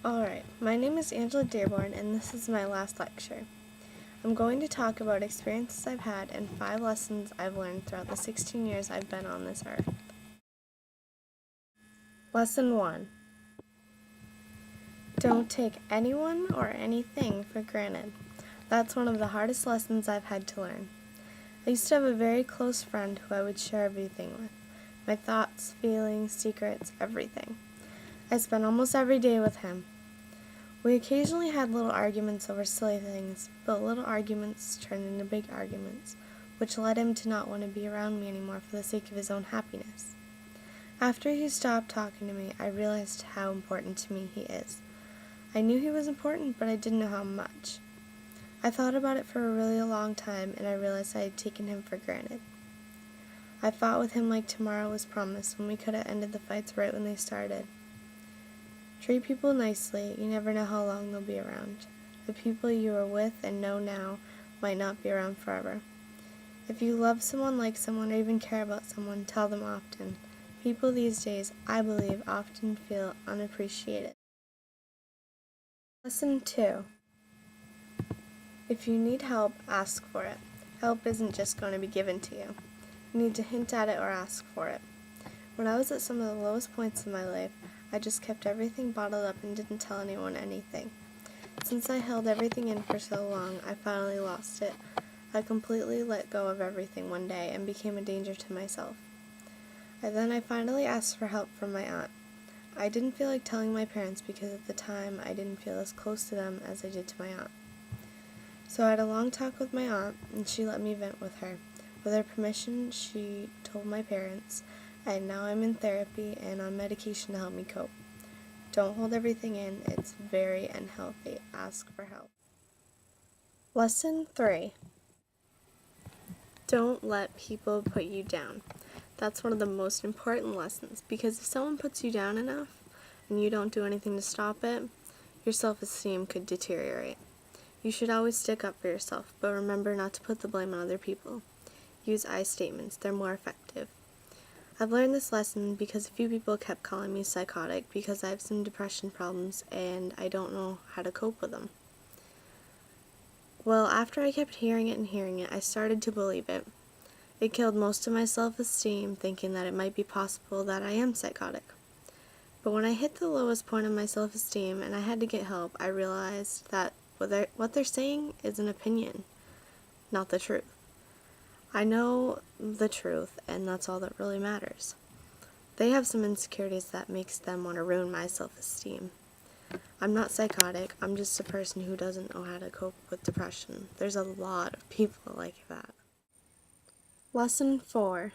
Alright, my name is Angela Dearborn, and this is my last lecture. I'm going to talk about experiences I've had and 5 lessons I've learned throughout the 16 years I've been on this earth. Lesson 1. Don't take anyone or anything for granted. That's one of the hardest lessons I've had to learn. I used to have a very close friend who I would share everything with. My thoughts, feelings, secrets, everything. I spent almost every day with him. We occasionally had little arguments over silly things, but little arguments turned into big arguments, which led him to not want to be around me anymore for the sake of his own happiness. After he stopped talking to me, I realized how important to me he is. I knew he was important, but I didn't know how much. I thought about it for a really long time, and I realized I had taken him for granted. I fought with him like tomorrow was promised when we could have ended the fights right when they started. Treat people nicely. You never know how long they'll be around. The people you are with and know now might not be around forever. If you love someone, like someone, or even care about someone, tell them often. People these days, I believe, often feel unappreciated. Lesson 2. If you need help, ask for it. Help isn't just going to be given to you. You need to hint at it or ask for it. When I was at some of the lowest points in my life, I just kept everything bottled up and didn't tell anyone anything. Since I held everything in for so long, I finally lost it. I completely let go of everything one day and became a danger to myself. Then I finally asked for help from my aunt. I didn't feel like telling my parents because at the time I didn't feel as close to them as I did to my aunt. So I had a long talk with my aunt, and she let me vent with her. With her permission, she told my parents, and now I'm in therapy and on medication to help me cope. Don't hold everything in. It's very unhealthy. Ask for help. Lesson 3. Don't let people put you down. That's one of the most important lessons, because if someone puts you down enough and you don't do anything to stop it, your self-esteem could deteriorate. You should always stick up for yourself, but remember not to put the blame on other people. Use I statements. They're more effective. I've learned this lesson because a few people kept calling me psychotic because I have some depression problems and I don't know how to cope with them. Well, after I kept hearing it, I started to believe it. It killed most of my self-esteem, thinking that it might be possible that I am psychotic. But when I hit the lowest point of my self-esteem and I had to get help, I realized that what they're saying is an opinion, not the truth. I know the truth, and that's all that really matters. They have some insecurities that makes them want to ruin my self-esteem. I'm not psychotic, I'm just a person who doesn't know how to cope with depression. There's a lot of people like that. Lesson 4.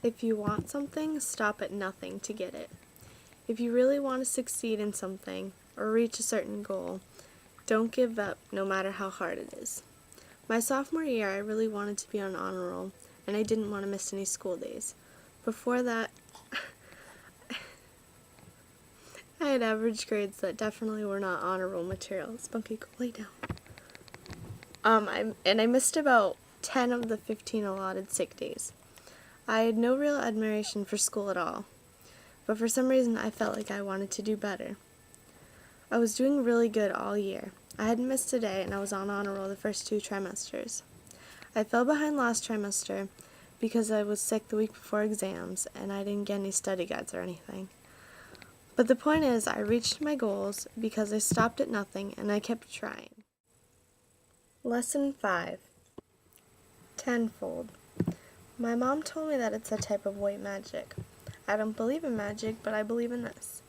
If you want something, stop at nothing to get it. If you really want to succeed in something, or reach a certain goal, don't give up no matter how hard it is. My sophomore year, I really wanted to be on honor roll, and I didn't want to miss any school days. Before that, I had average grades that definitely were not honor roll material. Spunky, go lay down. I missed about 10 of the 15 allotted sick days. I had no real admiration for school at all, but for some reason I felt like I wanted to do better. I was doing really good all year. I hadn't missed a day, and I was on honor roll the first 2 trimesters. I fell behind last trimester because I was sick the week before exams, and I didn't get any study guides or anything. But the point is, I reached my goals because I stopped at nothing, and I kept trying. Lesson 5. Tenfold. My mom told me that it's a type of white magic. I don't believe in magic, but I believe in this.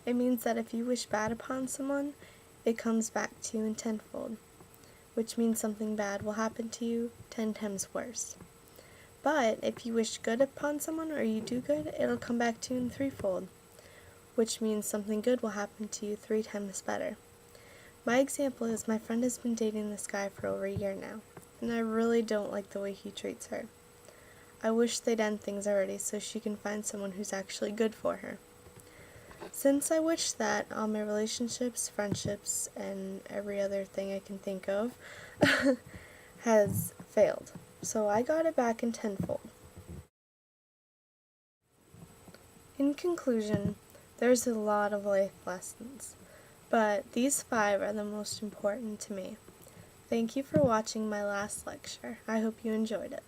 It means that if you wish bad upon someone, it comes back to you in tenfold, which means something bad will happen to you 10 times worse. But if you wish good upon someone or you do good, it'll come back to you in threefold, which means something good will happen to you 3 times better. My example is my friend has been dating this guy for over a year now, and I really don't like the way he treats her. I wish they'd end things already so she can find someone who's actually good for her. Since I wish that, all my relationships, friendships, and every other thing I can think of has failed. So I got it back in tenfold. In conclusion, There's a lot of life lessons, but these 5 are the most important to me. Thank you for watching my last lecture. I hope you enjoyed it.